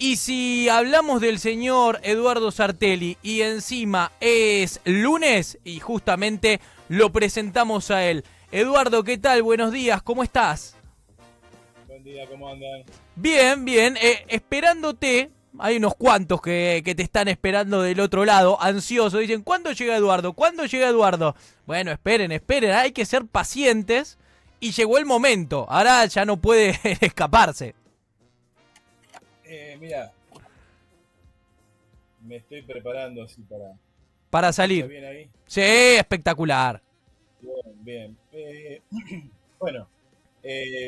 Y si hablamos del señor Eduardo Sartelli y encima es lunes y justamente lo presentamos a él. Eduardo, ¿qué tal? Buenos días, ¿cómo estás? Buen día, ¿cómo andan? Bien, bien, esperándote. Hay unos cuantos que te están esperando del otro lado, ansiosos. Dicen, ¿cuándo llega Eduardo? ¿Cuándo llega Eduardo? Bueno, esperen, esperen, hay que ser pacientes. Y llegó el momento, ahora ya no puede escaparse. Mira, me estoy preparando así para... ¿Se Para escucha salir. bien ahí? Sí, espectacular. Bien, bien. Bueno,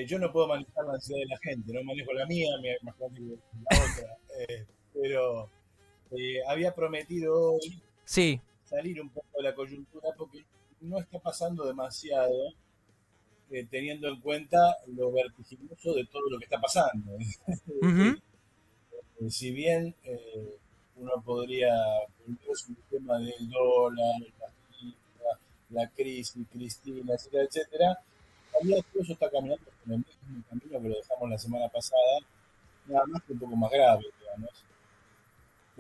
yo no puedo manejar la ansiedad de la gente, no manejo la mía, más grande que la otra. Pero había prometido hoy Sí. salir un poco de la coyuntura porque no está pasando demasiado, teniendo en cuenta lo vertiginoso de todo lo que está pasando. Ujú. Si bien uno podría volver sobre el tema del dólar, la crisis, Cristina, etcétera, etcétera, en realidad todo eso está caminando por el mismo camino que lo dejamos la semana pasada, nada más que un poco más grave, digamos.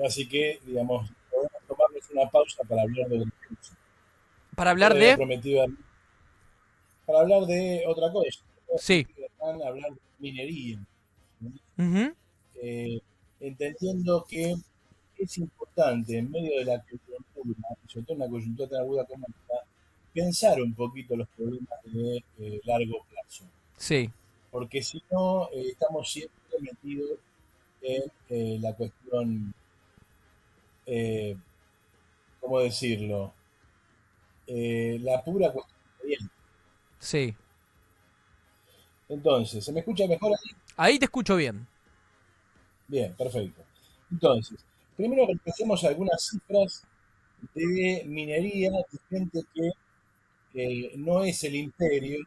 Así que, digamos, podemos tomarnos una pausa para hablar de eso. Para Yo hablar le había de... prometido para hablar de otra cosa. Yo Sí. había hablar de minería, ¿no? Ujú. eh, entendiendo que es importante en medio de la coyuntura, sobre todo en una coyuntura tan aguda como esta, pensar un poquito los problemas de largo plazo, Sí. porque si no, estamos siempre metidos en la cuestión, eh, ¿cómo decirlo? La pura cuestión ambiental. Sí. Entonces, ¿se me escucha mejor ahí? Ahí te escucho bien. Bien, perfecto. Entonces, primero repasemos algunas cifras de minería de gente que no es el imperio,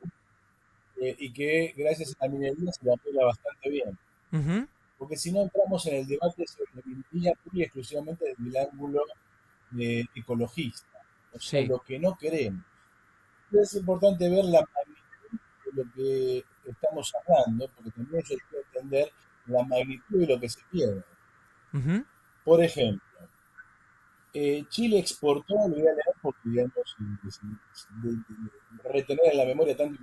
y que gracias a la minería se la pega bastante bien. Ujú. Porque si no entramos en el debate sobre la minería pura y exclusivamente desde el ángulo ecologista, o sea, Sí. lo que no queremos. Es importante ver la magnitud de lo que estamos hablando, porque también se debe entender la magnitud de lo que se pierde. Ujú. Por ejemplo, Chile exportó, lo voy a leer porque digamos, retener en la memoria tanto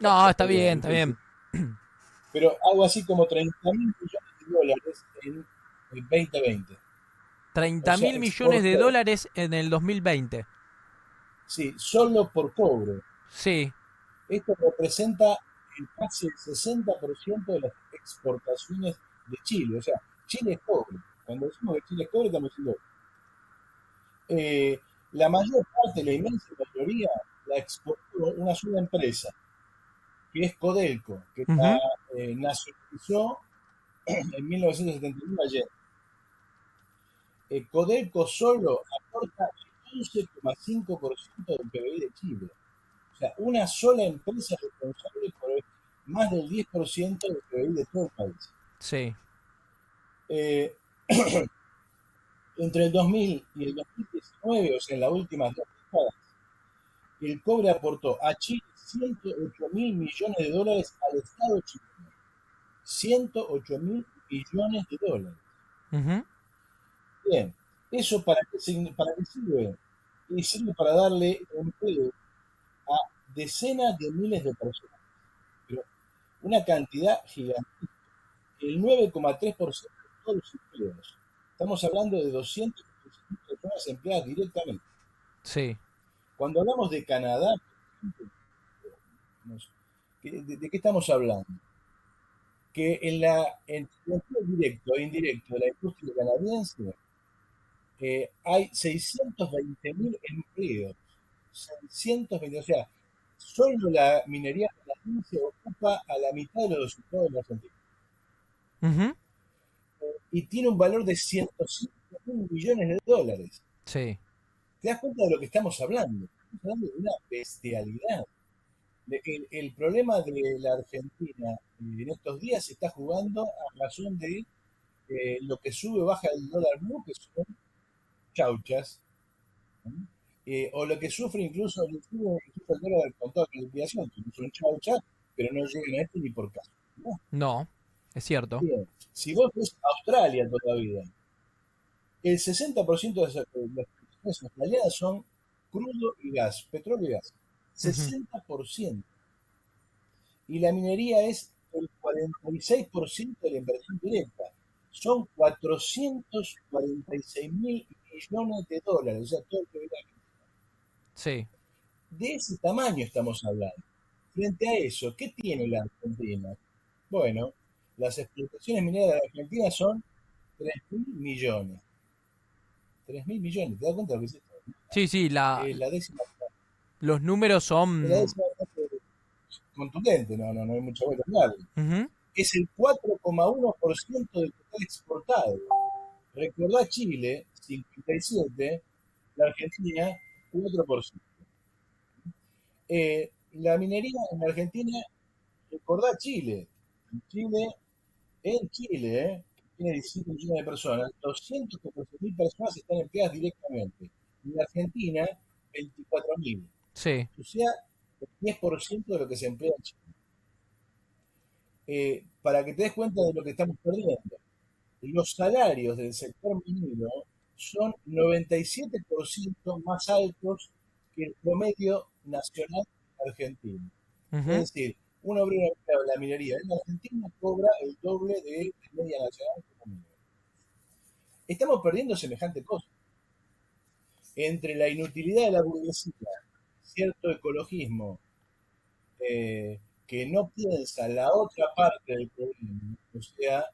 No, está sería bien, está difícil, bien. pero algo así como 30 mil millones de dólares en el 2020. O 30 sea, mil millones de exportó, dólares en el 2020. sí, solo por cobre. Sí. Esto representa casi el 60% de las exportaciones de Chile. O sea, Chile es cobre. Cuando decimos que Chile es cobre, estamos diciendo, la mayor parte, la inmensa mayoría, la exportó una sola empresa, que es Codelco, que la Ujú. nacionalizó en 1971 ayer. Codelco solo aporta el 11,5% del PBI de Chile. O sea, una sola empresa responsable por más del 10% del PBI de todo el país. Sí. Eh, entre el 2000 y el 2019, o sea, en las últimas 2 décadas, el cobre aportó a Chile 108 mil millones de dólares al Estado chileno. 108 mil millones de dólares. Ujú. Bien, ¿eso para qué sirve? Y sirve para darle empleo a decenas de miles de personas, pero una cantidad gigante, el 9,3% de todos los empleos. Estamos hablando de 200 personas empleadas directamente. Sí. Cuando hablamos de Canadá, por ejemplo, ¿de qué estamos hablando? Que en el empleo directo e indirecto de la industria canadiense hay 620 mil empleos. 620, o sea, solo la minería canadiense ocupa a la mitad de los resultados de la Argentina. Ujú. Y tiene un valor de 105 mil millones de dólares. Sí. ¿Te das cuenta de lo que estamos hablando? Estamos hablando de una bestialidad. El problema de la Argentina en estos días se está jugando a razón de lo que sube o baja el dólar blue, que son chauchas, ¿no? O lo que sufre incluso, incluso el dólar del contado de liquidación, que no son chauchas, pero no llegan a este ni por caso, ¿no? No. es cierto. Bien, si vos ves Australia todavía, el 60% de las exportaciones australianas son crudo y gas, petróleo y gas. Ujú. 60%. Y la minería es el 46% de la inversión directa. Son 446 mil millones de dólares, o sea, todo el que Sí. de ese tamaño estamos hablando. Frente a eso, ¿qué tiene la Argentina? Bueno, las explotaciones mineras de la Argentina son 3.000 millones. 3.000 millones, ¿te das cuenta de lo que es esto? Sí, sí, Es la décima, los números es la son... décima parte contundente, no hay mucha vuelta a darle. Ujú. Es el 4,1% del total exportado. Recordá Chile, 57, la Argentina, 4%. La minería en la Argentina, recordá Chile. En Chile, que tiene 17 millones de personas, 214.000 personas están empleadas directamente. En la Argentina, 24.000. Sí. O sea, el 10% de lo que se emplea en Chile. Para que te des cuenta de lo que estamos perdiendo. Los salarios del sector minero son 97% más altos que el promedio nacional argentino. Es Ujú. decir, un obrero de la minería en Argentina cobra el doble de la media nacional. Estamos perdiendo semejante cosa. Entre la inutilidad de la burguesía, cierto ecologismo que no piensa la otra parte del problema, o sea,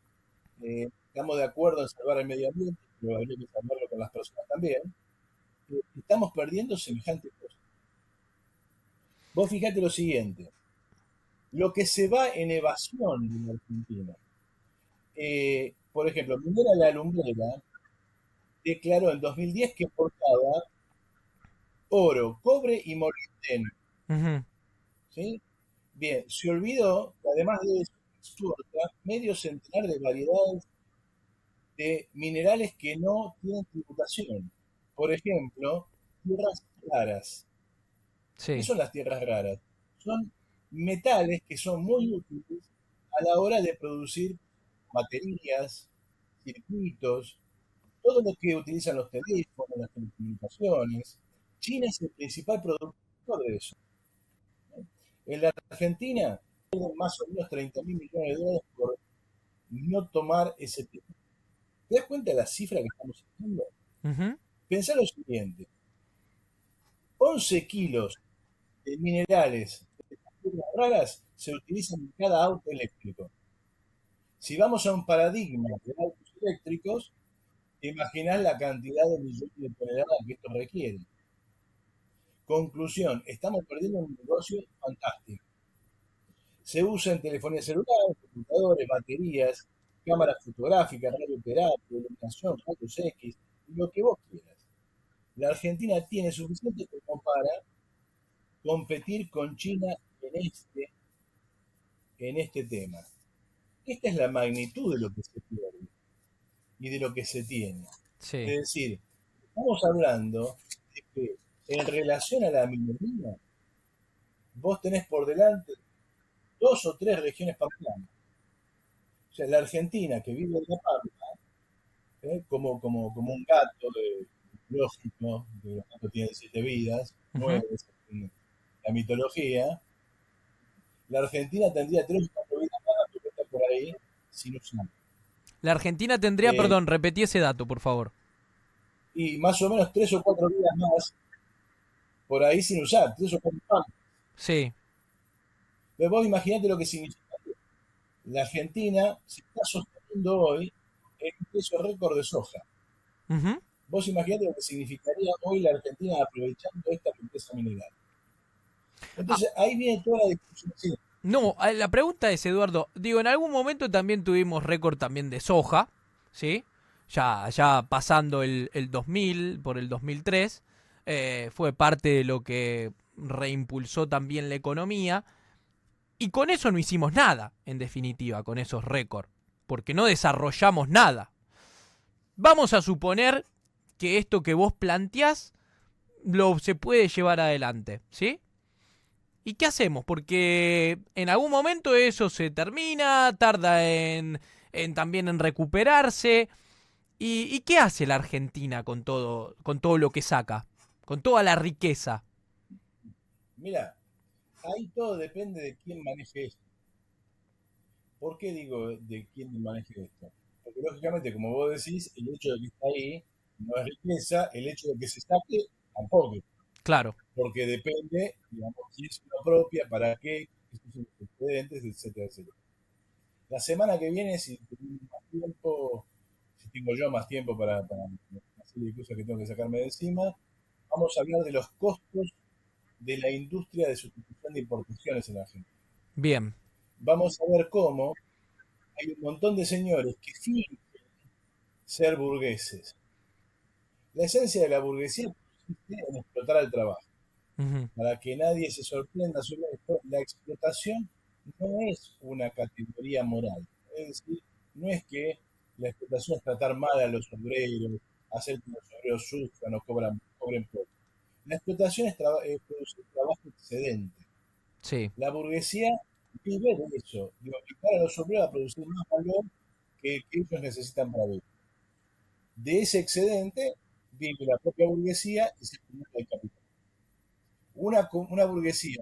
estamos de acuerdo en salvar el medio ambiente, pero habría que salvarlo con las personas también, estamos perdiendo semejante cosa. Vos fijate lo siguiente, lo que se va en evasión en Argentina, por ejemplo, Minera La Lumbrera declaró en 2010 que portaba oro, cobre y molibdeno, Ujú. ¿sí? Bien, se olvidó que además de eso exporta medio centenar de variedades de minerales que no tienen tributación. Por ejemplo, tierras raras. ¿Qué Sí. son las tierras raras? Son metales que son muy útiles a la hora de producir baterías, circuitos, todo lo que utilizan los teléfonos, las telecomunicaciones. China es el principal productor de eso. En la Argentina, tienen más o menos 30.000 millones de dólares por no tomar ese tipo. ¿Te das cuenta de la cifra que estamos hablando? Ujú. Pensá lo siguiente, 11 kilos de minerales de tierras raras se utilizan en cada auto eléctrico. Si vamos a un paradigma de autos eléctricos, te imaginás la cantidad de millones de toneladas que esto requiere. Conclusión, estamos perdiendo un negocio fantástico. Se usa en telefonía celular, computadores, baterías, cámaras fotográficas, radioterapia, iluminación, rayos X, lo que vos quieras. La Argentina tiene suficiente como para competir con China en este tema. Esta es la magnitud de lo que se pierde y de lo que se tiene. Sí. Es decir, estamos hablando de que en relación a la minería, vos tenés por delante 2 o 3 regiones pampeanas. O sea, la Argentina que vive en la pampa, como un gato lógico, que los gatos tienen 7 vidas, Ujú. 9 en la mitología, la Argentina tendría 3 o 4 vidas más que está por ahí sin usar. La Argentina tendría, Eh, perdón, repetí ese dato, por favor. y más o menos 3 o 4 vidas más por ahí sin usar, 3 o 4 años. Sí. Pero vos imaginate lo que significa. La Argentina se está sosteniendo hoy en un precio récord de soja. Ujú. Vos imaginate lo que significaría hoy la Argentina aprovechando esta riqueza mineral. Ah, Entonces ahí viene toda la discusión. Sí, no, la pregunta es, Eduardo, digo, en algún momento también tuvimos récord también de soja, ¿sí? Ya pasando el 2000, por el 2003, fue parte de lo que reimpulsó también la economía. Y con eso no hicimos nada, en definitiva, con esos récords, porque no desarrollamos nada. Vamos a suponer que esto que vos planteás se puede llevar adelante, ¿sí? ¿Y qué hacemos? Porque en algún momento eso se termina, tarda en también en recuperarse. ¿Y qué hace la Argentina con todo lo que saca? Con toda la riqueza. Mira, ahí todo depende de quién maneje esto. ¿Por qué digo de quién maneje esto? Porque lógicamente, como vos decís, el hecho de que está ahí no es riqueza, el hecho de que se saque tampoco, Claro. porque depende, digamos, si es una propia, para qué, qué son los excedentes, etcétera, etcétera. La semana que viene, si tengo más tiempo, si tengo yo más tiempo para una serie de cosas que tengo que sacarme de encima, vamos a hablar de los costos de la industria de sustitución de importaciones en la Argentina. Bien. Vamos a ver cómo hay un montón de señores que fingen ser burgueses. La esencia de la burguesía consiste en explotar al trabajo. Ujú. Para que nadie se sorprenda sobre esto, la explotación no es una categoría moral. Es decir, no es que la explotación es tratar mal a los obreros, hacer que los obreros sufran o cobren poco. La explotación es producir trabajo excedente. Sí. La burguesía vive de eso, de obligar a los obreros a producir más valor que ellos necesitan para vivir. De ese excedente vive la propia burguesía y se acumula el capital. Una burguesía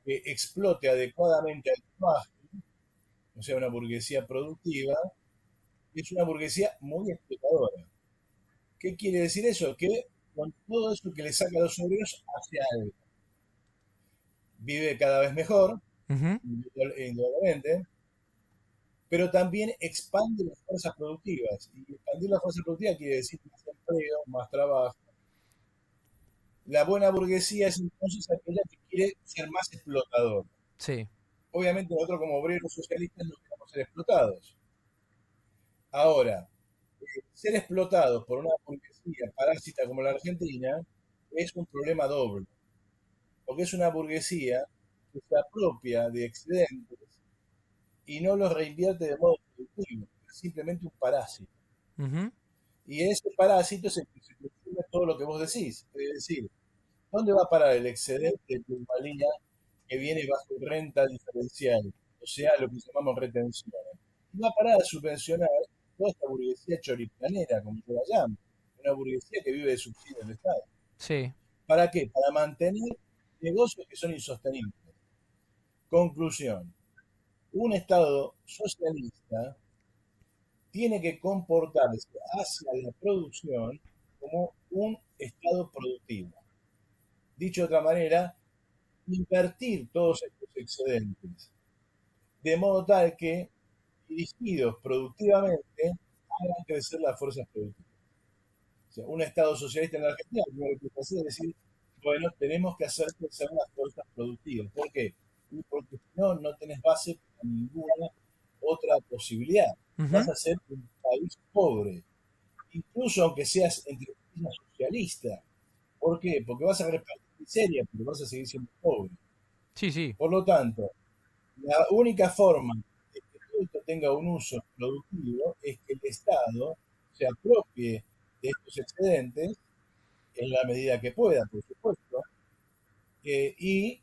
que explote adecuadamente al trabajo, o sea, una burguesía productiva, es una burguesía muy explotadora. ¿Qué quiere decir eso? Que con todo eso que le saca a los obreros, hace algo. Vive cada vez mejor, Ujú. indudablemente, pero también expande las fuerzas productivas. Y expandir las fuerzas productivas quiere decir más empleo, más trabajo. La buena burguesía es entonces aquella que quiere ser más explotador. Sí. Obviamente nosotros como obreros socialistas no queremos ser explotados. Ahora, ser explotados por una burguesía parásita como la Argentina es un problema doble, porque es una burguesía que se apropia de excedentes y no los reinvierte de modo productivo, es simplemente un parásito. Ujú. Y ese parásito es el que se consume todo lo que vos decís. Es decir, ¿dónde va a parar el excedente de plusvalía que viene bajo renta diferencial? O sea, lo que llamamos retenciones. Y va a parar a subvencionar toda esta burguesía choripanera, como yo la llamo. Una burguesía que vive de subsidios del Estado. Sí. ¿Para qué? Para mantener negocios que son insostenibles. Conclusión. Un Estado socialista tiene que comportarse hacia la producción como un Estado productivo. Dicho de otra manera, invertir todos estos excedentes de modo tal que, dirigidos productivamente, hagan crecer las fuerzas productivas. O sea, un Estado socialista en la Argentina lo primero que hace es decir, bueno, tenemos que hacer crecer las fuerzas productivas. ¿Por qué? Porque si no, no tenés base para ninguna otra posibilidad. Vas Ujú. a ser un país pobre, incluso aunque seas entre comillas socialista. ¿Por qué? Porque vas a repartir miseria, pero vas a seguir siendo pobre. Sí, sí. Por lo tanto, la única forma de que todo esto tenga un uso productivo es que el Estado se apropie de estos excedentes en la medida que pueda, por supuesto, y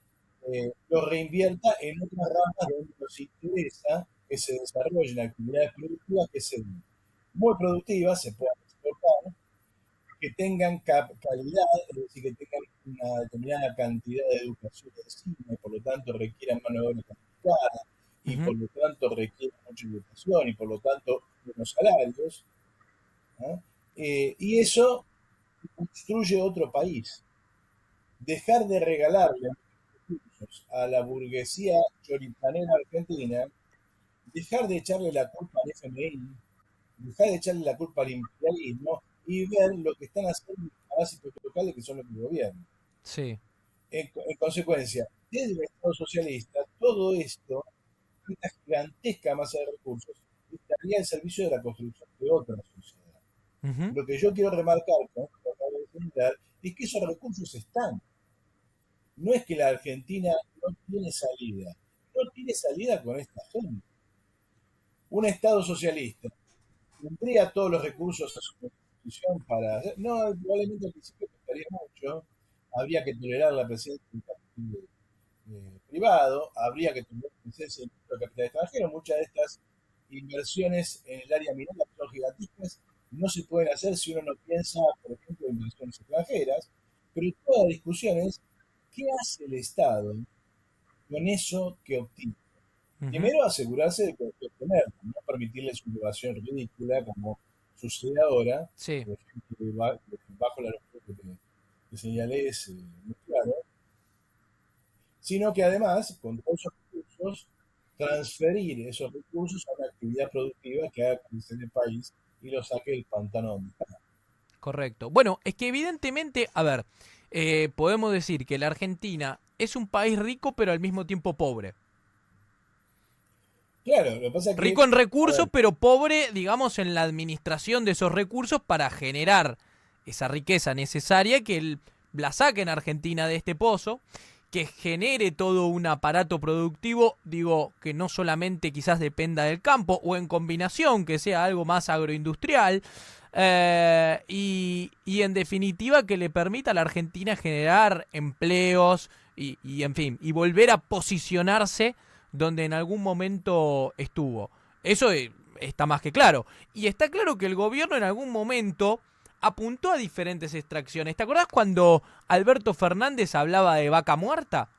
lo reinvierta en otras ramas donde nos interesa que se desarrollen actividades productivas que sean muy productivas, se puedan exportar, que tengan calidad, es decir, que tengan una determinada cantidad de educación encima, y por lo tanto requieran mano de obra calificada, y Ujú. por lo tanto requieran mucha educación, y por lo tanto buenos salarios, ¿no? Y eso construye otro país. Dejar de regalarle recursos a la burguesía choripanera argentina, dejar de echarle la culpa al FMI, dejar de echarle la culpa al imperialismo y ver lo que están haciendo los parásitos locales que son los que gobiernan. Sí. En consecuencia, desde el Estado socialista, todo esto, esta gigantesca masa de recursos, estaría al servicio de la construcción de otra sociedad. Ujú. Lo que yo quiero remarcar con esto que acabo de señalar es que esos recursos están. No es que la Argentina no tiene salida, no tiene salida con esta gente. Un Estado socialista tendría todos los recursos a su disposición para hacer. No, probablemente al principio costaría mucho, habría que tolerar la presencia del partido privado, habría que tener presencia de capital extranjero. Muchas de estas inversiones en el área minera son gigantescas, no se pueden hacer si uno no piensa, por ejemplo, en inversiones extranjeras, pero toda la discusión es, ¿qué hace el Estado con eso que obtiene? Ujú. Primero, asegurarse de que obtener, no permitirle su innovación ridícula como sucede ahora, Sí, por ejemplo, bajo la lógica que señalé es muy claro, sino que además, con todos esos recursos, transferir esos recursos a una actividad productiva que haga crecer el país y lo saque del pantano donde está. correcto. Bueno, es que evidentemente, a ver, podemos decir que la Argentina es un país rico, pero al mismo tiempo pobre. Claro, lo que pasa es Rico que, en a recursos, ver, pero pobre, digamos, en la administración de esos recursos para generar esa riqueza necesaria que la saque en Argentina de este pozo, que genere todo un aparato productivo, digo, que no solamente quizás dependa del campo o en combinación, que sea algo más agroindustrial, y en definitiva que le permita a la Argentina generar empleos y en fin, y volver a posicionarse donde en algún momento estuvo. Eso está más que claro. Y está claro que el gobierno en algún momento apuntó a diferentes extracciones. ¿Te acordás cuando Alberto Fernández hablaba de vaca muerta?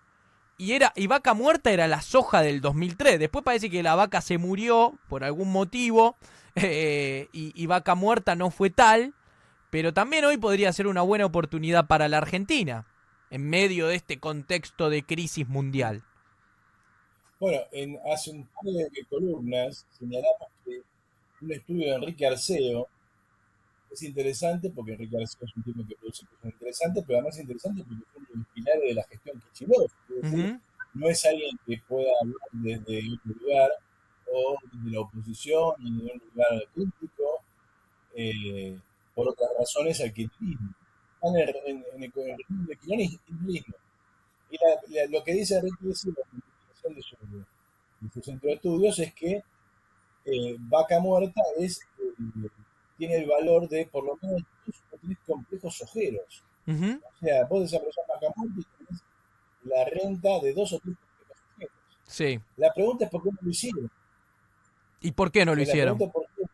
Y vaca muerta era la soja del 2003. Después parece que la vaca se murió por algún motivo y vaca muerta no fue tal. Pero también hoy podría ser una buena oportunidad para la Argentina en medio de este contexto de crisis mundial. bueno, hace un par de columnas señalamos que un estudio de Enrique Arceo es interesante porque Enrique Arceo es un tipo que produce cosas interesantes, pero además es interesante porque fue uno de los pilares de la gestión Kicillof. Es Uh decir, -huh. no es alguien que pueda hablar desde otro lugar o desde la oposición, ni de un lugar crítico, eh, por otras razones al kirchnerismo. Están en el régimen de kirchnerismo. Y lo que dice Enrique Arceo en la investigación de su centro de estudios es que vaca muerta tiene el valor de por lo menos dos o tres complejos ojeros. Uh -huh. O sea, vos desarrollás vaca muerta y tenés la renta de dos o tres complejos ojeros. Sí. La pregunta es por qué no lo hicieron. ¿Y por qué O no lo sea, la hicieron? pregunta es por qué.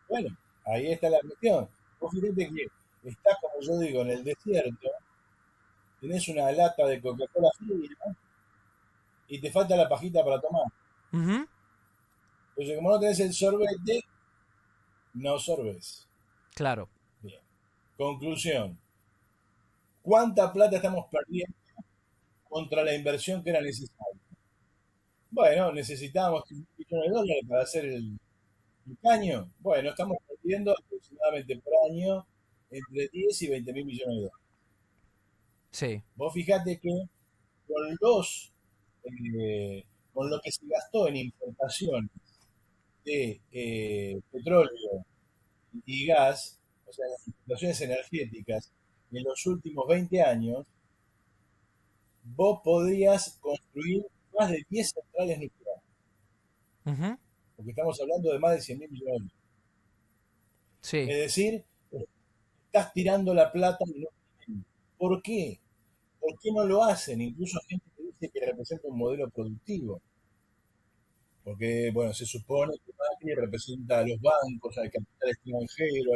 Bueno, ahí está la cuestión. Vos fíjate que estás, como yo digo, en el desierto, tenés una lata de Coca-Cola fría y te falta la pajita para tomar. Uh -huh. Entonces, como no tenés el sorbete, no sorbes. Claro. Bien. Conclusión. ¿Cuánta plata estamos perdiendo contra la inversión que era necesaria? Bueno, necesitábamos 100 millones de dólares para hacer el caño. Bueno, estamos perdiendo aproximadamente por año entre 10 y 20 mil millones de dólares. Sí. Vos fijate que con los con lo que se gastó en importaciones de petróleo y gas, o sea, las importaciones energéticas, en los últimos 20 años, vos podrías construir más de 10 centrales nucleares, Uh -huh. porque estamos hablando de más de 100 mil millones de dólares. Sí. Es decir, estás tirando la plata y no. ¿Por qué? ¿Por qué no lo hacen? Incluso gente que dice que representa un modelo productivo. Porque, bueno, se supone que Macri representa a los bancos, al capital extranjero,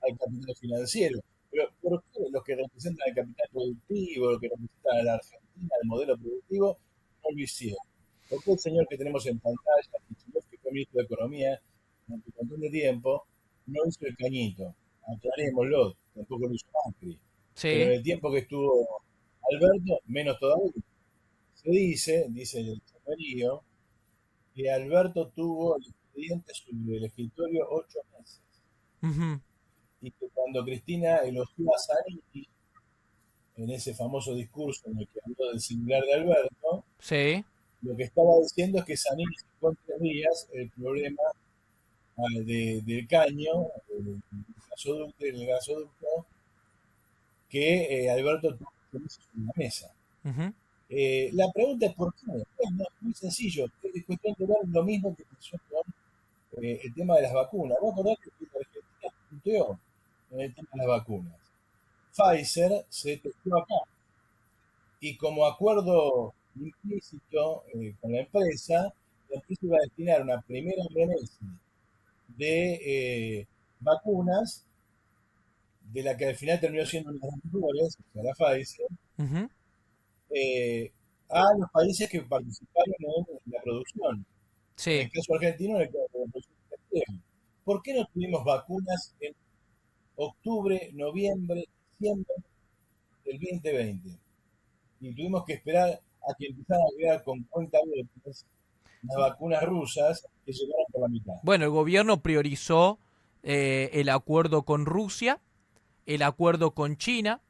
al capital financiero. Pero ¿por qué los que representan el capital productivo, los que representan a la Argentina, el modelo productivo, no lo hicieron? ¿Por qué el señor que tenemos en pantalla, que fue ministro de Economía durante un montón de tiempo, no hizo el cañito? Aclarémoslo, tampoco lo hizo Macri. Pero en Sí. el tiempo que estuvo Alberto, menos todavía. Dice el señorío, que Alberto tuvo el expediente sobre el escritorio 8 meses Uh -huh. y que cuando Cristina elogió a Zanini en ese famoso discurso en el que habló del singular de Alberto, Sí. lo que estaba diciendo es que Zanini sacó en 3 días el problema del caño, del gasoducto que Alberto tuvo en la mesa. Uh -huh. La pregunta es por qué. Bueno, es muy sencillo. Es cuestión de ver lo mismo que pasó con el tema de las vacunas. Vos acordás que la Argentina punteó en el tema de las vacunas. Pfizer se testó acá y como acuerdo implícito con la empresa iba a destinar una primera remesa de vacunas, de la que al final terminó siendo una de las mejores, o sea, la Pfizer, Ujú. eh, a los países que participaron en la producción. En el Sí. caso argentino, en el caso de la producción extranjera. ¿Por qué no tuvimos vacunas en octubre, noviembre, diciembre del 2020? Y tuvimos que esperar a que empezaran a llegar con cuentagotas las vacunas rusas que llegaron por la mitad. Bueno, el gobierno priorizó el acuerdo con Rusia, el acuerdo con China,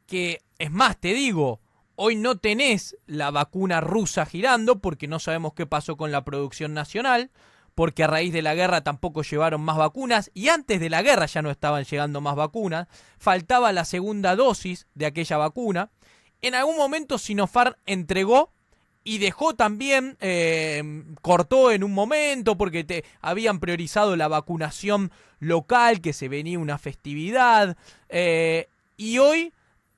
que es más, te digo, hoy no tenés la vacuna rusa girando porque no sabemos qué pasó con la producción nacional, porque a raíz de la guerra tampoco llevaron más vacunas y antes de la guerra ya no estaban llegando más vacunas, faltaba la segunda dosis de aquella vacuna. En algún momento Sinopharm entregó y dejó también, cortó en un momento porque habían priorizado la vacunación local, que se venía una festividad, y hoy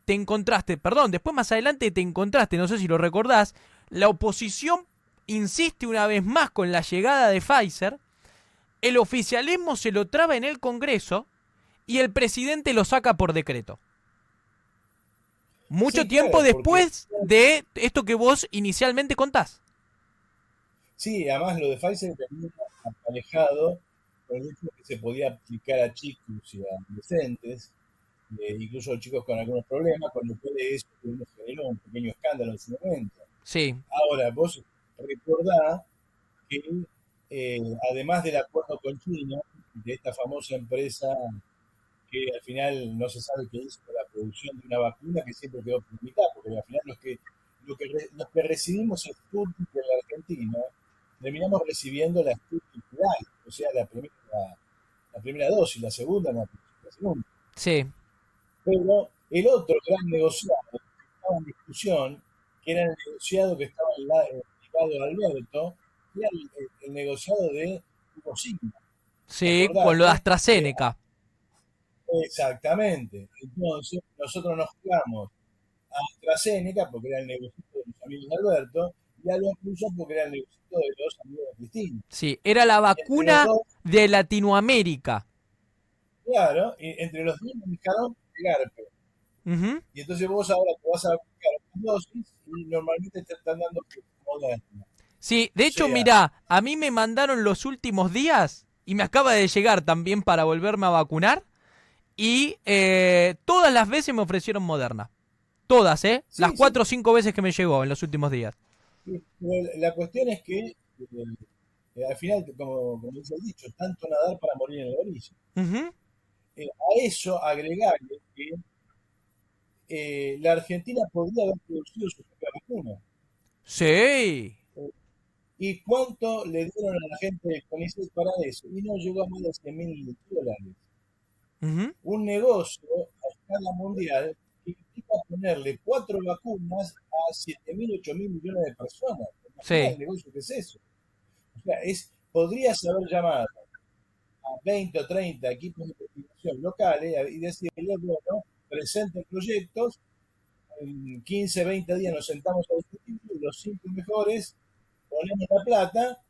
te encontraste, perdón, después más adelante te encontraste, no sé si lo recordás, la oposición insiste una vez más con la llegada de Pfizer, el oficialismo se lo traba en el Congreso y el presidente lo saca por decreto. Mucho Sí, tiempo claro, porque después de esto que vos inicialmente contás. sí, además lo de Pfizer venía aparejado con el hecho de que se podía aplicar a chicos y a adolescentes, incluso chicos con algunos problemas, con lo cual eso generó un pequeño escándalo en su momento. Sí, Ahora, vos recordá que además del acuerdo con China, de esta famosa empresa que al final no se sabe qué hizo con la producción de una vacuna que siempre quedó por mitad, porque al final los que recibimos Sputnik en la Argentina, terminamos recibiendo la Sputnik Light, o sea, la primera dosis, la segunda, la segunda. sí, Pero el otro gran negociado que estaba en discusión, que era el negociado que estaba ligado a Alberto, era el negociado de Hugo Sigma. sí, con lo de Acordate que AstraZeneca. exactamente. Entonces, nosotros nos jugamos a AstraZeneca porque era el negocio de los amigos de Alberto y a los rusos porque era el negocio de los amigos de Cristina. Sí, era la Y entre los vacuna dos, de Latinoamérica. claro, y entre los dos manejaron el garpe. Ujú. Y entonces vos ahora te vas a aplicar una dosis y normalmente te están dando Moderna. Sí, O de hecho, sea, mirá, a mí me mandaron los últimos días y me acaba de llegar también para volverme a vacunar. Y todas las veces me ofrecieron Moderna. Todas, ¿eh? Las sí, sí. 4 o 5 veces que me llegó en los últimos días. Sí, pero la cuestión es que al final, como dice el dicho, tanto nadar para morir en el orilla. Ujú. A eso agregarle que la Argentina podría haber producido su propia vacuna. Sí. Eh, ¿Y cuánto le dieron a la gente del CONICET para eso? Y no llegó a más de $100.000. Ujú. Un negocio a escala mundial que implica ponerle 4 vacunas a 7.000, 8.000 millones de personas. Imagina Sí. el negocio que es eso. O sea, podrías haber llamado a 20 o 30 equipos de investigación locales y decirles, bueno, presenten proyectos, en 15, 20 días nos sentamos a discutir, los 5 mejores ponemos la plata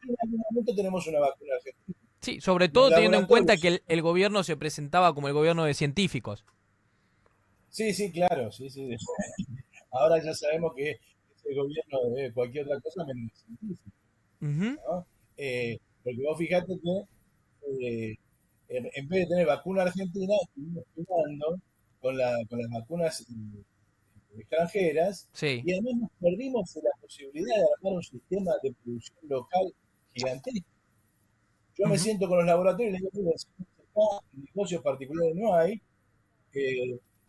y en algún momento tenemos una vacuna argentina. Sí, sobre Los todo teniendo en cuenta que laboratorios, el gobierno se presentaba como el gobierno de científicos. sí, sí, claro, sí, sí. Ahora ya sabemos que es el gobierno de cualquier otra cosa menos científico, Ujú. ¿no? Porque vos fijate que en vez de tener vacuna argentina, estuvimos jugando con las vacunas extranjeras Sí. y además nos perdimos la posibilidad de armar un sistema de producción local gigantesco. Yo me Ujú. siento con los laboratorios y les digo, mira, acá negocios particulares no hay,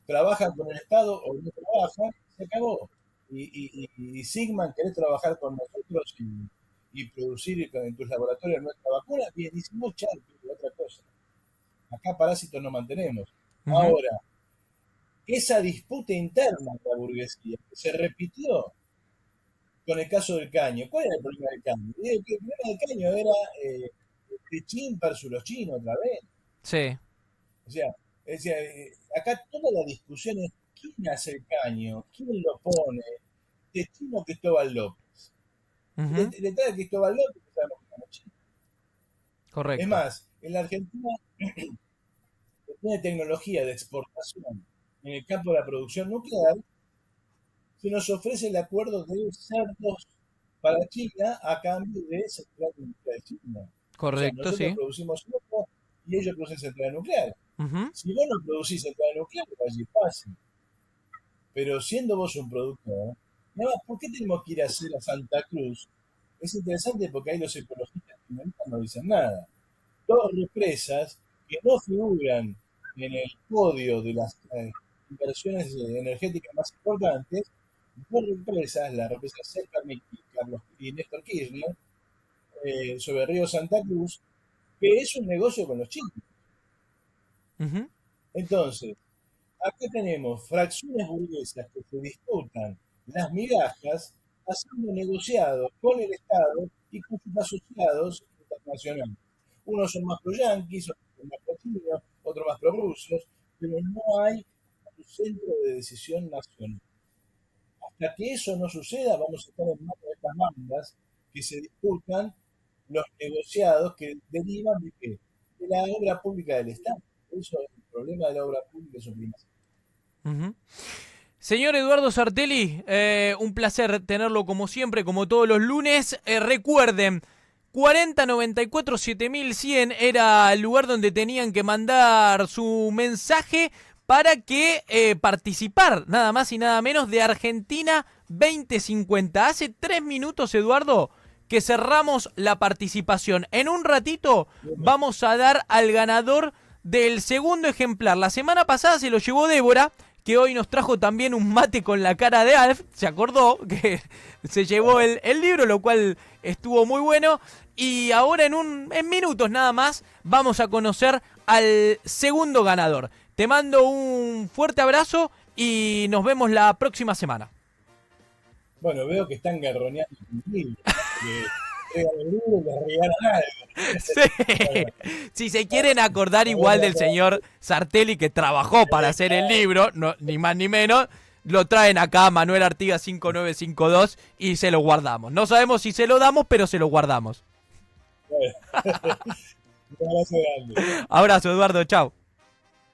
trabajan con el Estado o no trabajan, se acabó. Y Sigma, querés trabajar con nosotros y producir en tus laboratorios nuestra vacuna, bien, y si no, chao, otra cosa. Acá parásitos no mantenemos. Ujú. Ahora, esa disputa interna de la burguesía que se repitió con el caso del caño. ¿Cuál era el problema del caño? Y el problema del caño era Techín versus los chinos otra vez. Sí. O sea, acá toda la discusión es quién hace el caño, quién lo pone, de chino Cristóbal López. Ujú. Detrás de Cristóbal López, sabemos que estamos chinos. Es Correcto. más, en la Argentina tiene tecnología de exportación en el campo de la producción nuclear, se nos ofrece el acuerdo de cerdos para China a cambio de centrales nucleares de China. O sea, Correcto, nosotros sí. producimos cerdos y ellos producen centrales nucleares. Ujú. Si vos no producís centrales nucleares, va a ser fácil. Pero siendo vos un productor, nada más, ¿por qué tenemos que ir a hacer a Santa Cruz? Es interesante porque ahí los ecologistas ambientalistas no dicen nada. Dos represas que no figuran en el podio de las inversiones energéticas más importantes, dos represas, la represa Zepernik y Néstor Kirchner, sobre el río Santa Cruz, que es un negocio con los chinos. Ujú. Entonces, acá tenemos fracciones burguesas que se disputan las migajas haciendo negociados con el Estado y con sus asociados internacionales. Unos son más pro-yanquis, otros son más pro-chinos, otros más pro-rusos, pero no hay un centro de decisión nacional. Hasta que eso no suceda, vamos a estar en manos de estas bandas que se disputan los negociados que derivan de qué? De la obra pública del Estado. Por eso el problema de la obra pública es un problema. Ujú. Señor Eduardo Sartelli, un placer tenerlo como siempre, como todos los lunes. Recuerden, 4094-7100 era el lugar donde tenían que mandar su mensaje para que participar, nada más y nada menos, de Argentina 2050. Hace 3 minutos, Eduardo, que cerramos la participación. En un ratito vamos a dar al ganador del segundo ejemplar. La semana pasada se lo llevó Débora, que hoy nos trajo también un mate con la cara de Alf. Se acordó que se llevó el libro, lo cual estuvo muy bueno. Y ahora en minutos nada más vamos a conocer al segundo ganador. Te mando un fuerte abrazo y nos vemos la próxima semana. Bueno, veo que están garroneando conmigo. Que entregan el libro y les regalan algo. Sí. Si se quieren acordar igual del señor Sartelli, que trabajó para hacer el libro, no, ni más ni menos, lo traen acá a Manuel Artigas 5952 y se lo guardamos. No sabemos si se lo damos, pero se lo guardamos. Bueno, un abrazo grande. Abrazo, Eduardo, chao.